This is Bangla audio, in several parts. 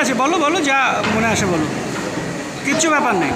আছে, বলো বলো, যা মনে আসে বলো, কিচ্ছু ব্যাপার নেই।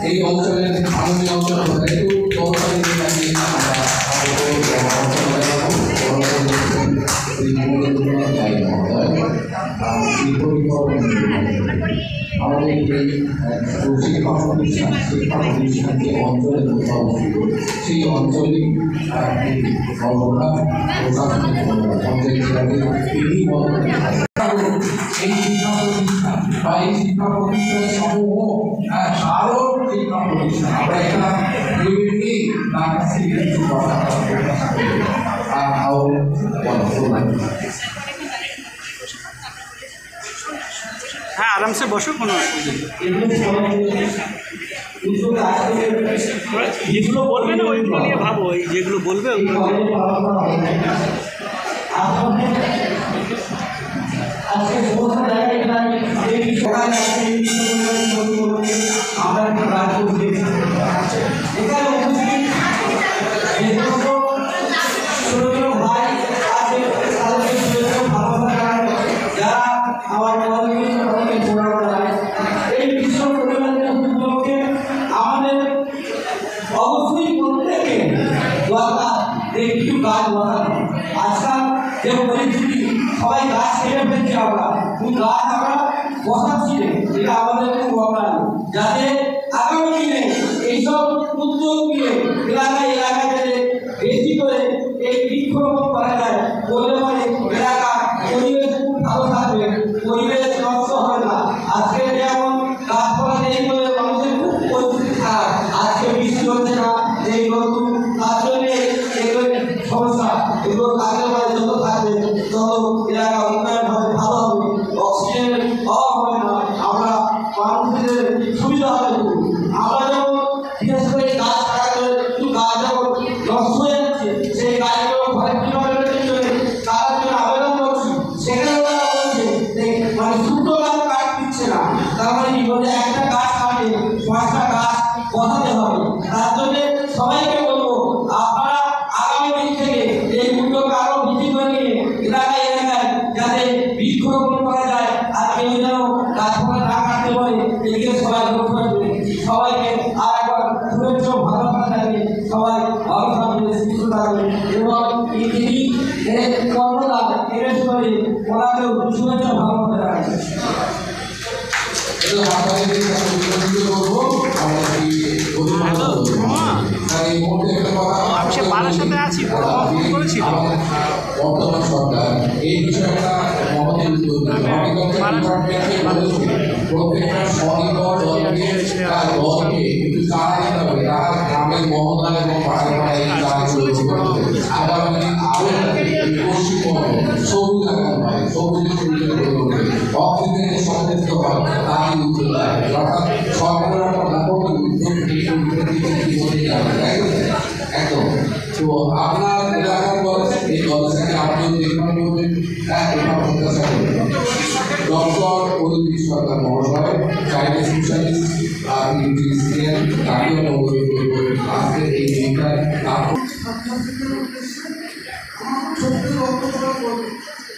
এই অঞ্চলের স্থানীয় অঞ্চল একটু আমাদের এই শিক্ষা প্রতিষ্ঠান যে অঞ্চলে অবস্থিত সেই অঞ্চলে এই শিক্ষা প্রতিষ্ঠান বা এই শিক্ষা প্রতিষ্ঠান সমূহ আরো শিক্ষা প্রতিষ্ঠান আমরা এটা ভেবে তার কাছ থেকে কিছু কথা হ্যাঁ, আরামসে বসো, কোনো যেগুলো বলবে না ওইগুলো নিয়ে ভাবো, ওই যেগুলো বলবে ওইগুলো সবাই গাছ কেটে ফেলছি আমরা, গাছ আমরা বসাচ্ছি, এটা আমাদের খুব দরকার, যাতে আগামী দিনে এইসব উদ্যোগ নিয়ে এলাকায় যাতে বেশি করে এই বৃক্ষরোপণ করা যায়, বললে পরে এলাকা পরিবেশ খুব ভালো থাকবে, পরিবেশ নষ্ট হবে না। আজকে যেমন গাছপালা নেই বলে মানুষের খুব পরিস্থিতি খারাপ, আজকে বৃষ্টি হচ্ছে না, এই নতুন তার জন্য এগুলো সমস্যা, এগুলো থাকলে পরে যত থাকবে তত এলাকা উন্নয়ন হবে, ভালো হবে, অক্সিজেনের অভাব হবে না, আমরা মানুষদের সুবিধা হবে। আমরা যেমন বিশেষ করে গাছ কাটাতে গাছ যখন নষ্ট হয়ে যাচ্ছে সেই গাছগুলো ঘরে কিভাবে তার জন্য আবেদন করছি, সেখানে তারা বলছে মানে দুটো গাছ কাট দিচ্ছে না, তার মানে কি বলছে একটা গাছ কাটে 5টা গাছ বসাতে হবে। তার জন্য সবাইকে বলবো আপনারা আগামী দিন থেকে এই উদ্যোগকে আরো বৃদ্ধি করে নিয়ে এলাকায় যাতে বৃক্ষরোপণ করা যায়, আর কেউ যেন গাছপালা না কাটতে পারে এদিকে সবাই লক্ষ্য রাখবে। সবাইকে আর একবার শুভেচ্ছা ভালোবাসা জানিয়ে সবাই ভালো থাকবে, সুস্থ থাকবে এবং তিনি কর্মদান এরেস করে ওনাকেও শুভেচ্ছা ভালোবাসা জানাবে। বর্তমান সরকার এই বিষয়টা মহতের উদ্যোগ প্রত্যেকটা স্বনির্ভর দলকে কিন্তু চারা দিতে হবে, তারা গ্রামের মহল্লা এবং পাড়ায় পাড়ায় এই চারাগুলো আগামী দিন আরো পশ্চিমবঙ্গ সবুজ আকার হয়, সবুজের সুবিধা গড়ে ওঠে, অক্সিজেনের সমৃদ্ধ হয়, তারই উদ্যোগ দেয়, অর্থাৎ সরকারের একটা ব্যাপক উদ্যোগ একদম। তো আপনার এলাকার এই দলটাকে আপনি দেখবেন প্রত্যাশা করবেন। ডক্টর অদিতি সরকার মহাশয় চাইল্ড স্পেশালিস্ট তাকেও আজকে এই দিনটায় উপস্থিতির উদ্দেশ্যে আমার ছোট্ট বক্তব্য করব।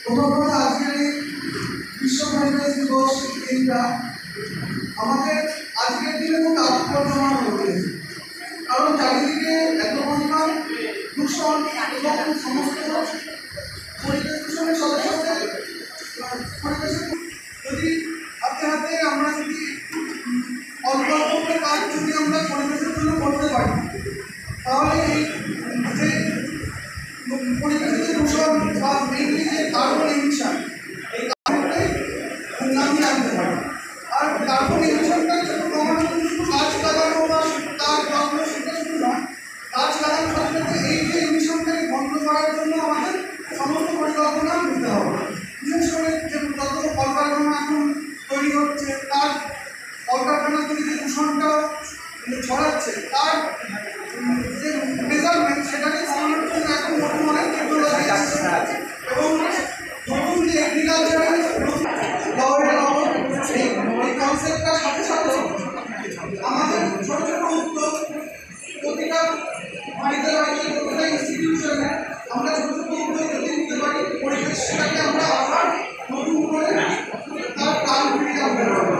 প্রথমত আজকের এই বিশ্ব পরিবেশ দিবস দিনটা আমাদের আজকের দিনে খুব তাৎপর্যমান হয়েছে, কারণ চারিদিকে এত পরিমাণ দূষণ এবং সমস্ত পরিবেশ দূষণের সাথে সাথে পরিবেশের যদি হাতে হাতে আমরা যদি অল্প অল্প করে কাজ যদি আমরা পরিবেশের জন্য করতে পারি, তাহলে এই যে পরিবেশের যে দূষণ বা মেইনলি যে কার্বন এমিশন, এই কার্বনটাই নামিয়ে আনতে পারি। আর কার্বন এমিশনটাকে শুধু কমানোর জন্য শুধু গাছ লাগানো বা তার যত্ন সেটা শুধু নয়, গাছ লাগানোর সাথে সাথে এই যে এমিশনটাকে বন্ধ করার জন্য আমাদের সমস্ত পরিকল্পনা নিতে হবে। বিশেষ করে যে যত কলকারখানা এখন তৈরি হচ্ছে, তার কলকারখানা থেকে যে দূষণটা ছড়াচ্ছে, তার যে মেজারমেন্ট সেটাকে কমানোর জন্য এখন নতুন অনেক টেকনোলজি আছে এবং নতুন যে এগ্রিকালচারের এই কনসেপ্টটার সাথে সাথে আমাদের ছোট ছোট উদ্যোগ প্রতিটা বাড়িতে বাড়িতে প্রতিটা ইনস্টিটিউশনে আমরা ছোট ছোট উদ্যোগ যদি নিতে পারি, পরিবেশটাকে আমরা আবার নতুন করে তার প্রাণ ফিরিয়ে আনতে পারবো।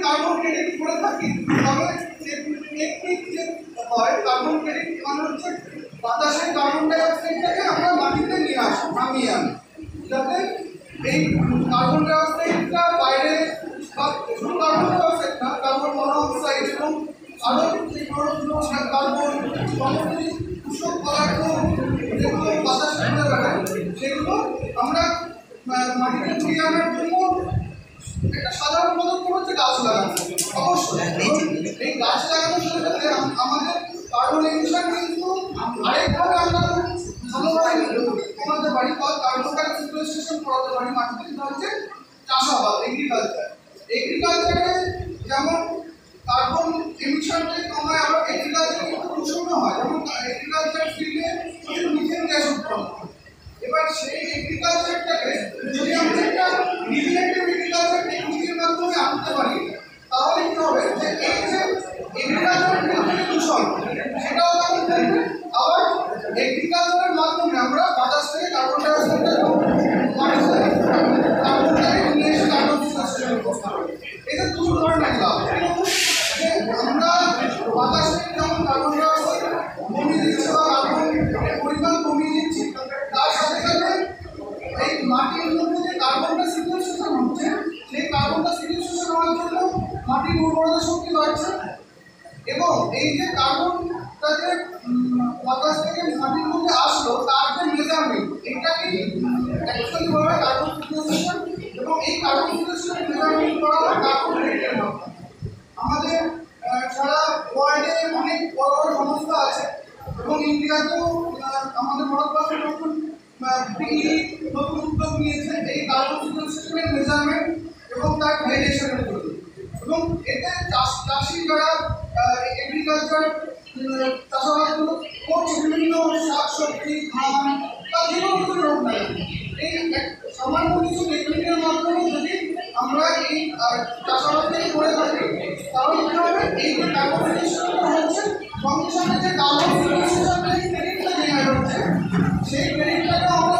কার্বন ক্রেডিট করে থাকি, তবে টেকনিক যে হয় কার্বন ক্রেডিট মানে হচ্ছে বাতাসের কার্বন ডাই অক্সাইডটাকে আমরা মাটিতে নামিয়ে আনি, যাতে এই কার্বন ডাই অক্সাইডটা বাইরে বা শুধু কার্বন ডাই অক্সাইড না, কার্বন মনোক্সাইড এবং আরও যে কার্বন দূষক পদার্থ যেগুলো বাতাসের মধ্যে বেড়ায়, সেগুলো আমরা মাটিতে ফিরিয়ে আনার জন্য একটা সাধারণ পদক্ষেপ হচ্ছে গাছ লাগানো। অবশ্যই এই গাছ লাগানোর সাথে সাথে আমাদের কার্বন এমিশন কিন্তু আরেকভাবে আমরা ভালোভাবে কমাতে পারি বা কার্বনটাকে সিকুয়েস্ট্রেশন করাতে পারি মাটিতে। সেটা হচ্ছে চাষাবাদ, এগ্রিকালচারে যেমন কার্বন এমিশনটাকে কমায়, আবার এগ্রিকালচারে কিন্তু দূষণও হয়, যেমন এগ্রিকালচার ফিল্ডে প্রচুর মিথেন গ্যাস উৎপন্ন হয়। এবার সেই এগ্রিকালচারটাকে যদি আমরা একটা রিজেনেটিভ এগ্রিকালচার টেকনিকের মাধ্যমে আনতে পারি, তাহলে কি হবে যে এই যে এগ্রিকালচারের যে দূষণ সেটাও তখন কমবে, আবার এগ্রিকালচারের মাধ্যমে আমরা বাতাস থেকে কার্বন ডাই অক্সাইডটা কার্বনটাকে নিয়ে এসে কার্বন সিকুয়েস্ট্রেশন করতে হবে। এতে দু ধরনের লাভ, আমরা বাতাস থেকে যেমন কার্বন ডাই অক্সাইড কমিয়ে দিচ্ছি বা কার্বনের পরিমাণ কমিয়ে দিচ্ছি, তার সাথে সাথে এই মাটির মধ্যে যে কার্বনটা সিকুয়েস্ট্রেশন হচ্ছে, সেই কার্বনটা সিকুয়েস্ট্রেশন হওয়ার জন্য মাটির উর্বরতা শক্তি বাড়ছে এবং এই যে কার্বনটা যে বাতাস থেকে মাটির মধ্যে আসলো তার যে মেজারমেন্ট, এটাকে অ্যাকচুয়ালি বলা হয় কার্বন সিকুয়েস্ট্রেশন এবং এই কার্বন সিকুয়েস্ট্রেশন মেজারমেন্ট করা হয় কার্বন রেটের মাধ্যমে। আমাদের সারা ওয়ার্ল্ডে অনেক বড় বড় সংস্থা আছে এবং ইন্ডিয়াতেও আমাদের ভারতবর্ষে নতুন নতুন উদ্যোগ নিয়েছে এই কার্বন সিকুয়েস্ট্রেশনের মেজারমেন্ট এবং তার ভ্যালিডেশনের জন্য। এবং এতে চাষি যারা এগ্রিকালচার চাষাবাদগুলো করছে, বিভিন্ন শাকসবজি, ধান বা যে কোনো কিছু রোগ না, এই সামান্য কিছু টেকনিকের মাধ্যমে যদি আমরা এই চাষাবাদটাকে করে থাকি, তাহলে কী হবে, এই যে কার্বন সিকুয়েস্ট্রেশনটা হচ্ছে সঙ্গে সঙ্গে যে কার্বন সিকুয়েস্ট্রেশনের ক্রেডিটটা জেনারেট হচ্ছে, সেই ক্রেডিটটাকে আমরা